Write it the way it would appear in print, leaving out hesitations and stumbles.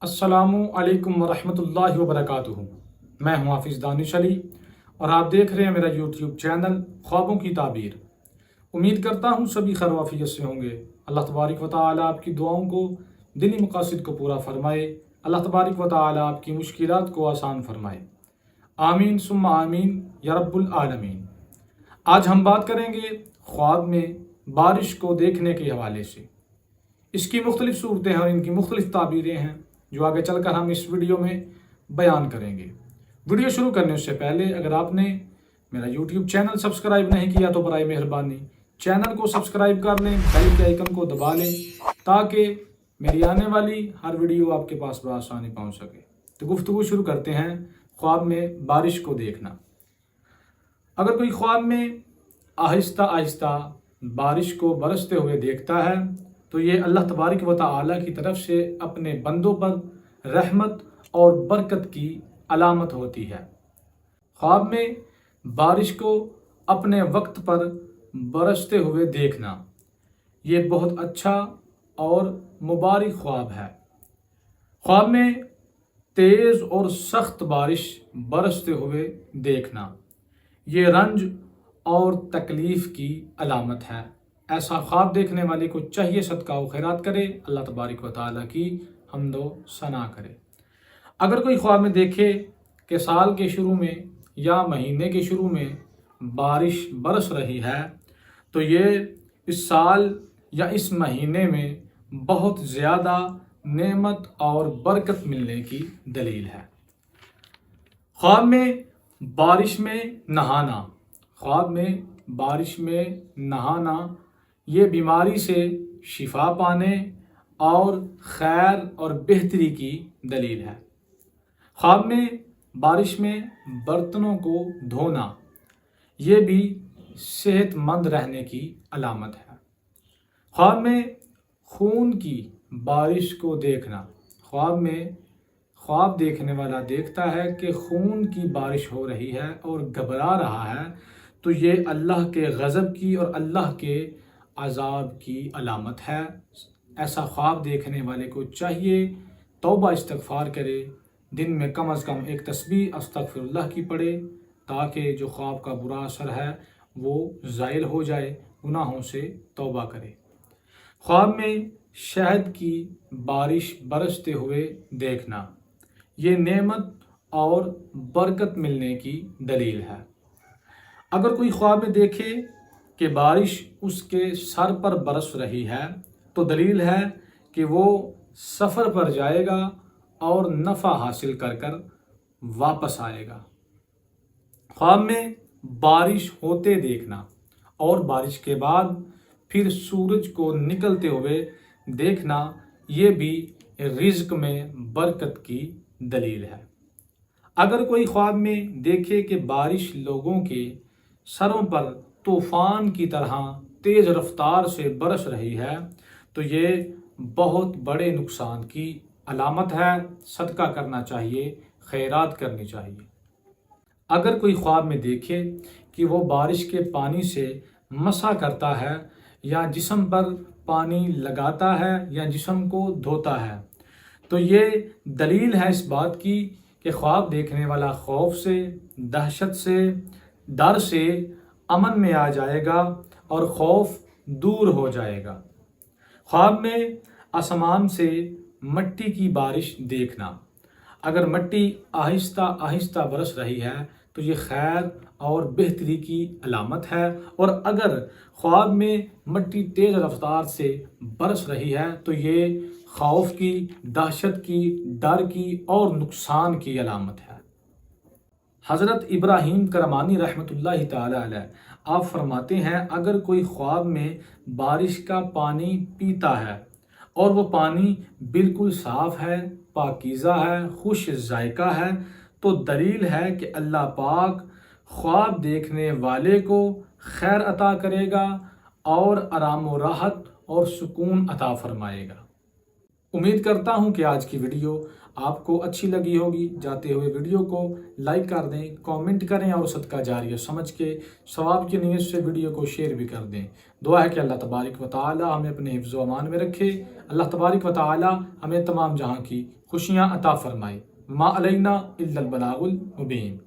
السلام علیکم ورحمۃ اللہ وبرکاتہ۔ میں ہوں حافظ دانش علی اور آپ دیکھ رہے ہیں میرا یوٹیوب چینل خوابوں کی تعبیر۔ امید کرتا ہوں سبھی خیر و عافیت سے ہوں گے۔ اللہ تبارک و تعالیٰ آپ کی دعاؤں کو، دینی مقاصد کو پورا فرمائے۔ اللہ تبارک و تعالیٰ آپ کی مشکلات کو آسان فرمائے۔ آمین ثم آمین یا رب العالمین۔ آج ہم بات کریں گے خواب میں بارش کو دیکھنے کے حوالے سے۔ اس کی مختلف صورتیں ہیں اور ان کی مختلف تعبیریں ہیں جو آگے چل کر ہم اس ویڈیو میں بیان کریں گے۔ ویڈیو شروع کرنے سے پہلے اگر آپ نے میرا یوٹیوب چینل سبسکرائب نہیں کیا تو برائے مہربانی چینل کو سبسکرائب کر لیں، بیل کے آئیکن کو دبا لیں تاکہ میری آنے والی ہر ویڈیو آپ کے پاس بآسانی پہنچ سکے۔ تو گفتگو شروع کرتے ہیں خواب میں بارش کو دیکھنا۔ اگر کوئی خواب میں آہستہ آہستہ بارش کو برستے ہوئے دیکھتا ہے تو یہ اللہ تبارک و تعالیٰ کی طرف سے اپنے بندوں پر رحمت اور برکت کی علامت ہوتی ہے۔ خواب میں بارش کو اپنے وقت پر برستے ہوئے دیکھنا یہ بہت اچھا اور مبارک خواب ہے۔ خواب میں تیز اور سخت بارش برستے ہوئے دیکھنا یہ رنج اور تکلیف کی علامت ہے۔ ایسا خواب دیکھنے والے کو چاہیے صدقہ و خیرات کرے، اللہ تبارک و تعالیٰ کی حمد و ثنا کرے۔ اگر کوئی خواب میں دیکھے کہ سال کے شروع میں یا مہینے کے شروع میں بارش برس رہی ہے تو یہ اس سال یا اس مہینے میں بہت زیادہ نعمت اور برکت ملنے کی دلیل ہے۔ خواب میں بارش میں نہانا، خواب میں بارش میں نہانا یہ بیماری سے شفا پانے اور خیر اور بہتری کی دلیل ہے۔ خواب میں بارش میں برتنوں کو دھونا یہ بھی صحت مند رہنے کی علامت ہے۔ خواب میں خون کی بارش کو دیکھنا، خواب میں خواب دیکھنے والا دیکھتا ہے کہ خون کی بارش ہو رہی ہے اور گھبرا رہا ہے تو یہ اللہ کے غضب کی اور اللہ کے عذاب کی علامت ہے۔ ایسا خواب دیکھنے والے کو چاہیے توبہ استغفار کرے، دن میں کم از کم ایک تسبیح استغفر اللہ کی پڑھے تاکہ جو خواب کا برا اثر ہے وہ زائل ہو جائے، گناہوں سے توبہ کرے۔ خواب میں شہد کی بارش برستے ہوئے دیکھنا یہ نعمت اور برکت ملنے کی دلیل ہے۔ اگر کوئی خواب میں دیکھے کہ بارش اس کے سر پر برس رہی ہے تو دلیل ہے کہ وہ سفر پر جائے گا اور نفع حاصل کر کر واپس آئے گا۔ خواب میں بارش ہوتے دیکھنا اور بارش کے بعد پھر سورج کو نکلتے ہوئے دیکھنا یہ بھی رزق میں برکت کی دلیل ہے۔ اگر کوئی خواب میں دیکھے کہ بارش لوگوں کے سروں پر طوفان کی طرح تیز رفتار سے برس رہی ہے تو یہ بہت بڑے نقصان کی علامت ہے، صدقہ کرنا چاہیے، خیرات کرنی چاہیے۔ اگر کوئی خواب میں دیکھے کہ وہ بارش کے پانی سے مسح کرتا ہے یا جسم پر پانی لگاتا ہے یا جسم کو دھوتا ہے تو یہ دلیل ہے اس بات کی کہ خواب دیکھنے والا خوف سے، دہشت سے، ڈر سے امن میں آ جائے گا اور خوف دور ہو جائے گا۔ خواب میں آسمان سے مٹی کی بارش دیکھنا، اگر مٹی آہستہ آہستہ برس رہی ہے تو یہ خیر اور بہتری کی علامت ہے، اور اگر خواب میں مٹی تیز رفتار سے برس رہی ہے تو یہ خوف کی، دہشت کی، ڈر کی اور نقصان کی علامت ہے۔ حضرت ابراہیم کرمانی رحمۃ اللہ تعالی علیہ آپ فرماتے ہیں اگر کوئی خواب میں بارش کا پانی پیتا ہے اور وہ پانی بالکل صاف ہے، پاکیزہ ہے، خوش ذائقہ ہے تو دلیل ہے کہ اللہ پاک خواب دیکھنے والے کو خیر عطا کرے گا اور آرام و راحت اور سکون عطا فرمائے گا۔ امید کرتا ہوں کہ آج کی ویڈیو آپ کو اچھی لگی ہوگی۔ جاتے ہوئے ویڈیو کو لائک کر دیں، کامنٹ کریں اور صدقہ جاریہ سمجھ کے ثواب کی نیت سے ویڈیو کو شیئر بھی کر دیں۔ دعا ہے کہ اللہ تبارک و تعالی ہمیں اپنے حفظ و امان میں رکھے، اللہ تبارک و تعالی ہمیں تمام جہاں کی خوشیاں عطا فرمائے۔ ما علینا الا البلاغ المبین۔